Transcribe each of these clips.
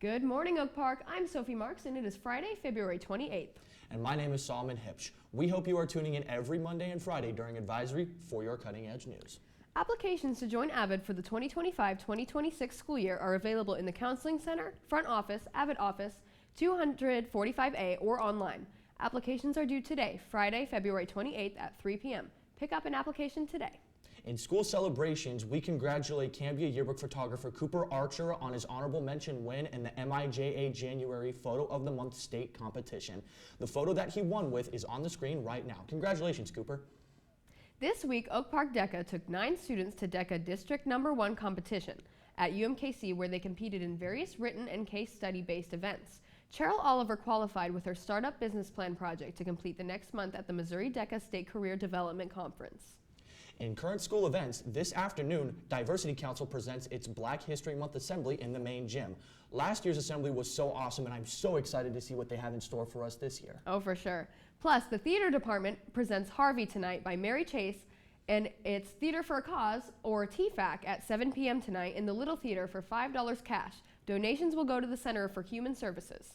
Good morning, Oak Park. I'm Sophie Marks, and it is Friday, February 28th. And my name is Solomon Hipsh. We hope you are tuning in every Monday and Friday during Advisory for your cutting-edge news. Applications to join Avid for the 2025-2026 school year are available in the Counseling Center, Front Office, Avid Office, 245A, or online. Applications are due today, Friday, February 28th at 3 p.m. Pick up an application today. In school celebrations, we congratulate Cambria yearbook photographer Cooper Archer on his honorable mention win in the MIJA January Photo of the Month state competition. The photo that he won with is on the screen right now. Congratulations, Cooper. This week, Oak Park DECA took 9 students to DECA District No. 1 competition at UMKC, where they competed in various written and case study-based events. Cheryl Oliver qualified with her Startup Business Plan project to complete the next month at the Missouri DECA State Career Development Conference. In current school events, this afternoon, Diversity Council presents its Black History Month Assembly in the main gym. Last year's assembly was so awesome, and I'm so excited to see what they have in store for us this year. Oh, for sure. Plus, the theater department presents Harvey tonight by Mary Chase, and it's Theater for a Cause, or TFAC, at 7 p.m. tonight in the Little Theater for $5 cash. Donations will go to the Center for Human Services.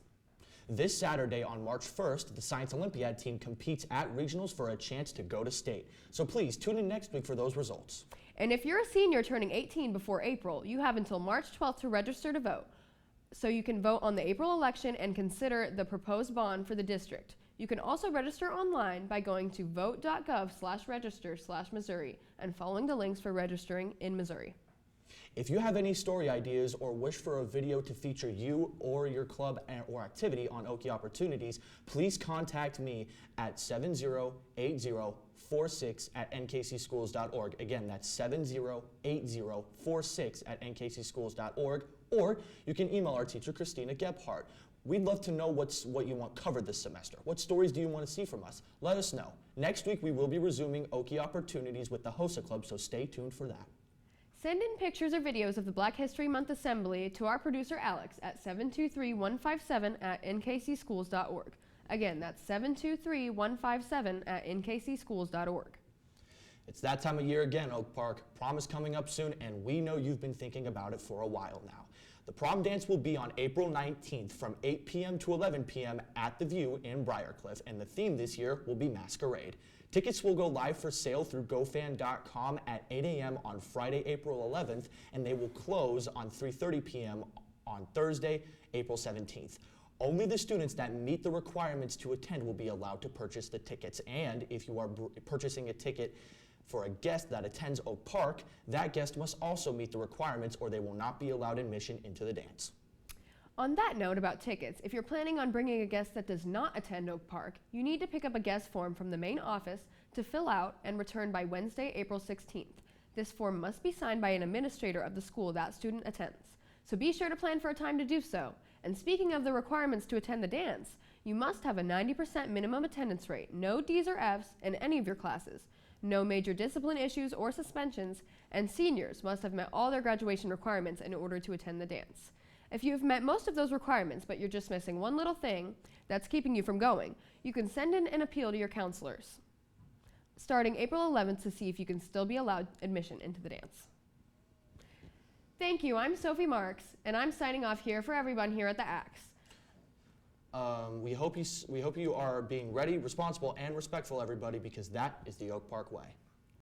This Saturday on March 1st, the Science Olympiad team competes at regionals for a chance to go to state. So please tune in next week for those results. And if you're a senior turning 18 before April, you have until March 12th to register to vote. So you can vote on the April election and consider the proposed bond for the district. You can also register online by going to vote.gov/register/Missouri and following the links for registering in Missouri. If you have any story ideas or wish for a video to feature you or your club or activity on Okie Opportunities, please contact me at 708046@nkcschools.org. Again, that's 708046@nkcschools.org. Or you can email our teacher, Christina Gebhardt. We'd love to know what you want covered this semester. What stories do you want to see from us? Let us know. Next week, we will be resuming Okie Opportunities with the HOSA Club, so stay tuned for that. Send in pictures or videos of the Black History Month Assembly to our producer Alex at 723-157@nkcschools.org. Again, that's 723-157@nkcschools.org. It's that time of year again, Oak Park. Prom is coming up soon, and we know you've been thinking about it for a while now. The prom dance will be on April 19th from 8 p.m. to 11 p.m. at The View in Briarcliff, and the theme this year will be Masquerade. Tickets will go live for sale through gofan.com at 8 a.m. on Friday, April 11th, and they will close on 3:30 p.m. on Thursday, April 17th. Only the students that meet the requirements to attend will be allowed to purchase the tickets, and if you are purchasing a ticket for a guest that attends Oak Park, that guest must also meet the requirements or they will not be allowed admission into the dance. On that note about tickets, if you're planning on bringing a guest that does not attend Oak Park, you need to pick up a guest form from the main office to fill out and return by Wednesday, April 16th. This form must be signed by an administrator of the school that student attends. So be sure to plan for a time to do so. And speaking of the requirements to attend the dance, you must have a 90% minimum attendance rate, no D's or F's in any of your classes, no major discipline issues or suspensions, and seniors must have met all their graduation requirements in order to attend the dance. If you have met most of those requirements, but you're just missing one little thing that's keeping you from going, you can send in an appeal to your counselors starting April 11th to see if you can still be allowed admission into the dance. Thank you. I'm Sophie Marks, and I'm signing off here for everyone here at the Axe. We hope you are being ready, responsible, and respectful, everybody, because that is the Oak Park way.